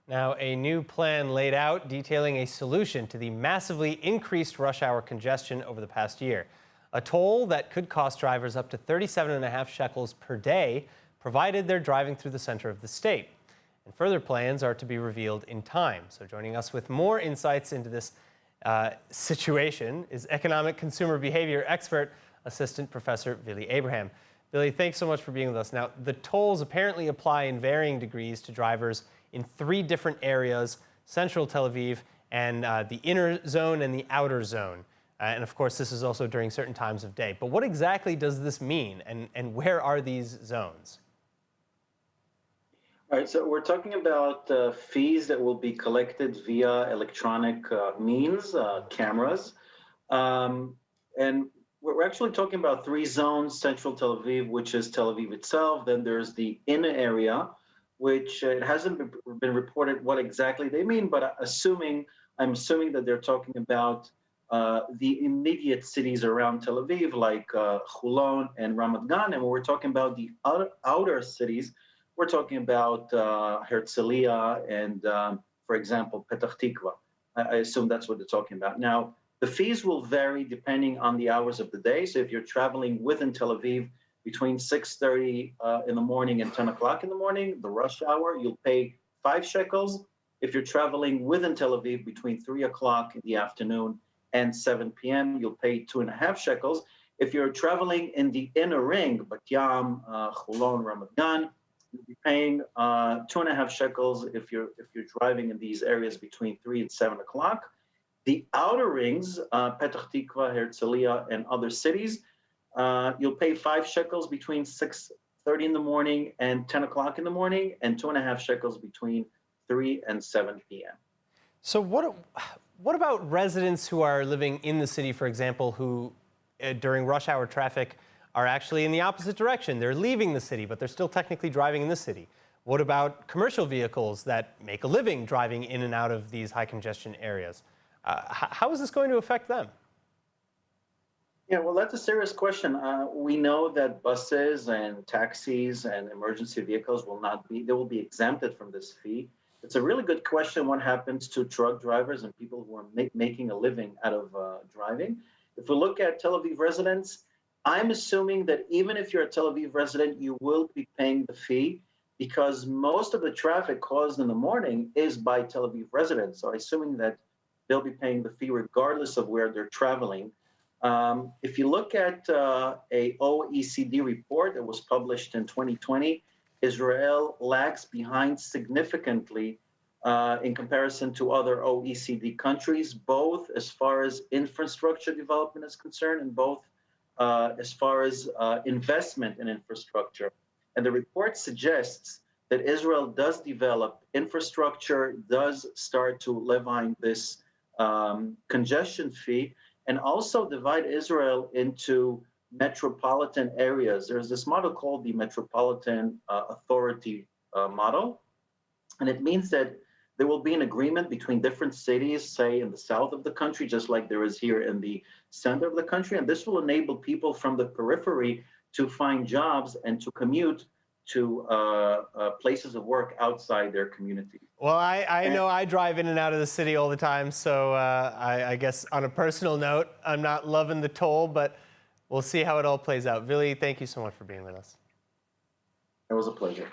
Now, a new plan laid out detailing a solution to the massively increased rush hour congestion over the past year. A toll that could cost drivers up to 37.5 shekels per day, provided they're driving through the center of the state. And further plans are to be revealed in time. So joining us with more insights into this situation is economic consumer behavior expert, Assistant Professor Vili Abraham. Vili, thanks so much for being with us. Now, the tolls apparently apply in varying degrees to drivers in 3 different areas: central Tel Aviv, and the inner zone and the outer zone. And of course, this is also during certain times of day. But what exactly does this mean, and where are these zones? All right, so we're talking about fees that will be collected via electronic means, cameras. And we're actually talking about 3 zones: central Tel Aviv, which is Tel Aviv itself. Then there's the inner area, which it hasn't been reported what exactly they mean, but I'm assuming that they're talking about the immediate cities around Tel Aviv, like Hulon and Ramat Gan. And when we're talking about the outer cities, we're talking about Herzliya and, for example, Petach Tikva. I assume that's what they're talking about. Now, the fees will vary depending on the hours of the day. So if you're traveling within Tel Aviv between 6:30 in the morning and 10 o'clock in the morning, the rush hour, you'll pay 5 shekels. If you're traveling within Tel Aviv between 3 o'clock in the afternoon and 7 p.m., you'll pay 2.5 shekels. If you're traveling in the inner ring, Bat Yam, Hulon, Ramat Gan, you'll be paying 2.5 shekels if you're driving in these areas between 3 and 7 o'clock. The outer rings, Petach Tikva, Herzliya, and other cities, you'll pay 5 shekels between 6:30 in the morning and 10 o'clock in the morning, and 2.5 shekels between 3 and 7 p.m. So what about residents who are living in the city, for example, who during rush hour traffic are actually in the opposite direction? They're leaving the city, but they're still technically driving in the city. What about commercial vehicles that make a living driving in and out of these high congestion areas? How is this going to affect them? Yeah, well, that's a serious question. We know that buses and taxis and emergency vehicles they will be exempted from this fee. It's a really good question. What happens to truck drivers and people who are making a living out of driving? If we look at Tel Aviv residents, I'm assuming that even if you're a Tel Aviv resident, you will be paying the fee, because most of the traffic caused in the morning is by Tel Aviv residents. So assuming that they'll be paying the fee regardless of where they're traveling. If you look at a OECD report that was published in 2020, Israel lags behind significantly in comparison to other OECD countries, both as far as infrastructure development is concerned and both as far as investment in infrastructure. And the report suggests that Israel does develop infrastructure, does start to levy this congestion fee, and also divide Israel into metropolitan areas. There's this model called the Metropolitan Authority model, and it means that there will be an agreement between different cities, say in the south of the country, just like there is here in the center of the country, and this will enable people from the periphery to find jobs and to commute to places of work outside their community. Well, I know I drive in and out of the city all the time, so I guess on a personal note, I'm not loving the toll, but we'll see how it all plays out. Vili, thank you so much for being with us. It was a pleasure.